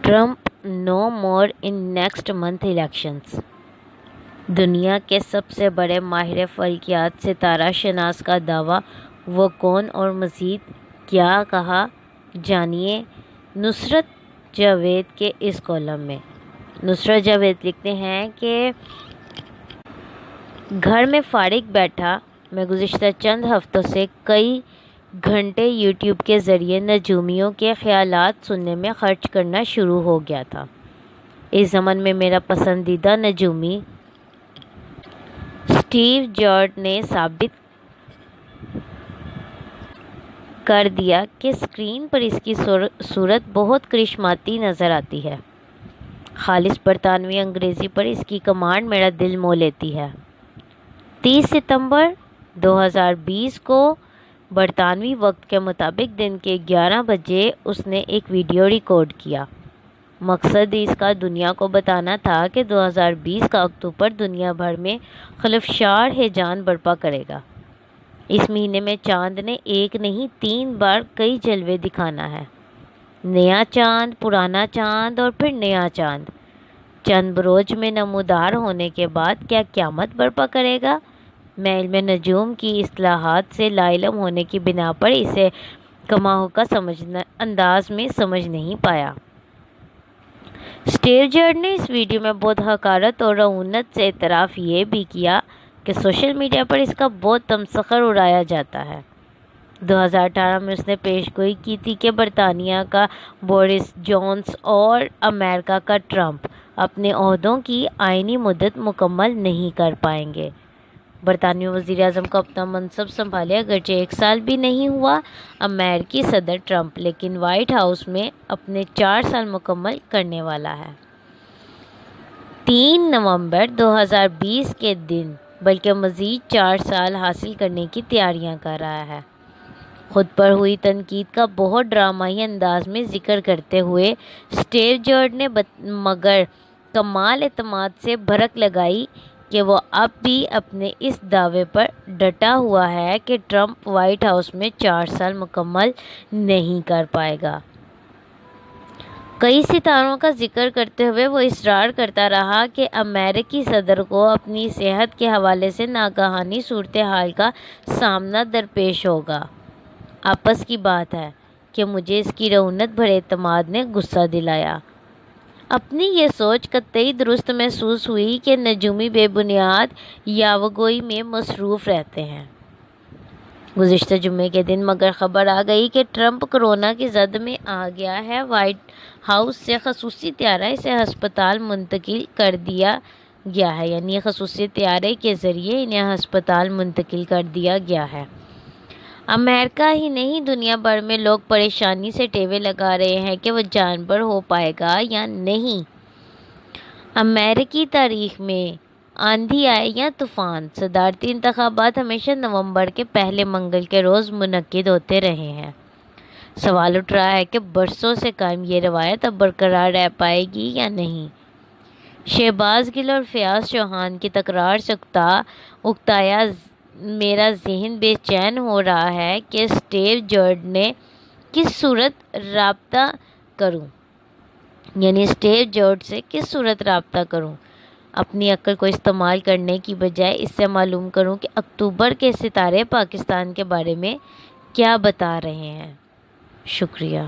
Trump no more in next month elections. دنیا کے سب سے بڑے ماہر فلکیات ستارہ شناس کا دعویٰ، وہ کون اور مزید کیا کہا، جانیے نصرت جاوید کے اس کالم میں۔ نصرت جاوید لکھتے ہیں کہ گھر میں فارغ بیٹھا میں گزشتہ چند ہفتوں سے کئی گھنٹے یوٹیوب کے ذریعے نجومیوں کے خیالات سننے میں خرچ کرنا شروع ہو گیا تھا۔ اس زمن میں میرا پسندیدہ نجومی اسٹیو جارڈ نے ثابت کر دیا کہ اسکرین پر اس کی صورت بہت کرشماتی نظر آتی ہے۔ خالص برطانوی انگریزی پر اس کی کمانڈ میرا دل موہ لیتی ہے۔ 30 ستمبر 2020 کو برطانوی وقت کے مطابق دن کے 11 بجے اس نے ایک ویڈیو ریکارڈ کیا۔ مقصد اس کا دنیا کو بتانا تھا کہ 2020 کا اکتوبر دنیا بھر میں خلفشار ہیجان برپا کرے گا۔ اس مہینے میں چاند نے ایک نہیں 3 بار کئی جلوے دکھانا ہے۔ نیا چاند، پرانا چاند اور پھر نیا چاند۔ چند بروج میں نمودار ہونے کے بعد کیا قیامت برپا کرے گا؟ میں علم نجوم کی اصطلاحات سے لا علم ہونے کی بنا پر اسے کما ہوکا انداز میں سمجھ نہیں پایا۔ اسٹیو جارڈ نے اس ویڈیو میں بہت حقارت اور رعونت سے اعتراف یہ بھی کیا کہ سوشل میڈیا پر اس کا بہت تمسخر اڑایا جاتا ہے۔ 2018 میں اس نے پیش گوئی کی تھی کہ برطانیہ کا بورس جانسن اور امریکہ کا ٹرمپ اپنے عہدوں کی آئینی مدت مکمل نہیں کر پائیں گے۔ برطانوی وزیر اعظم کو اپنا منصب سنبھالے اگرچہ 1 سال بھی نہیں ہوا امریکی صدر ٹرمپ لیکن وائٹ ہاؤس میں اپنے 4 سال مکمل کرنے والا ہے۔ 3 نومبر 2020 کے دن بلکہ مزید 4 سال حاصل کرنے کی تیاریاں کر رہا ہے۔ خود پر ہوئی تنقید کا بہت ڈرامائی انداز میں ذکر کرتے ہوئے اسٹیو جارڈ نے مگر کمال اعتماد سے بھڑک لگائی کہ وہ اب بھی اپنے اس دعوے پر ڈٹا ہوا ہے کہ ٹرمپ وائٹ ہاؤس میں 4 سال مکمل نہیں کر پائے گا۔ کئی ستاروں کا ذکر کرتے ہوئے وہ اصرار کرتا رہا کہ امریکی صدر کو اپنی صحت کے حوالے سے ناگہانی صورتحال کا سامنا درپیش ہوگا۔ آپس کی بات ہے کہ مجھے اس کی رعونت بھرے اعتماد نے غصہ دلایا۔ اپنی یہ سوچ قطعی درست محسوس ہوئی کہ نجومی بے بنیاد یاوگوئی میں مصروف رہتے ہیں۔ گزشتہ جمعے کے دن مگر خبر آ گئی کہ ٹرمپ کورونا کی زد میں آ گیا ہے۔ وائٹ ہاؤس سے خصوصی طیارہ اسے ہسپتال منتقل کر دیا گیا ہے، یعنی خصوصی طیارے کے ذریعے انہیں ہسپتال منتقل کر دیا گیا ہے۔ امریکہ ہی نہیں دنیا بھر میں لوگ پریشانی سے ٹیوے لگا رہے ہیں کہ وہ جانبر ہو پائے گا یا نہیں۔ امریکی تاریخ میں آندھی آئے یا طوفان، صدارتی انتخابات ہمیشہ نومبر کے پہلے منگل کے روز منعقد ہوتے رہے ہیں۔ سوال اٹھ رہا ہے کہ برسوں سے قائم یہ روایت اب برقرار رہ پائے گی یا نہیں۔ شہباز گل اور فیاض چوہان کی تکرار سے اکتایا میرا ذہن بے چین ہو رہا ہے کہ اسٹیو جارڈ نے کس صورت رابطہ کروں، یعنی اسٹیو جارڈ سے کس صورت رابطہ کروں۔ اپنی عقل کو استعمال کرنے کی بجائے اس سے معلوم کروں کہ اکتوبر کے ستارے پاکستان کے بارے میں کیا بتا رہے ہیں۔ شکریہ۔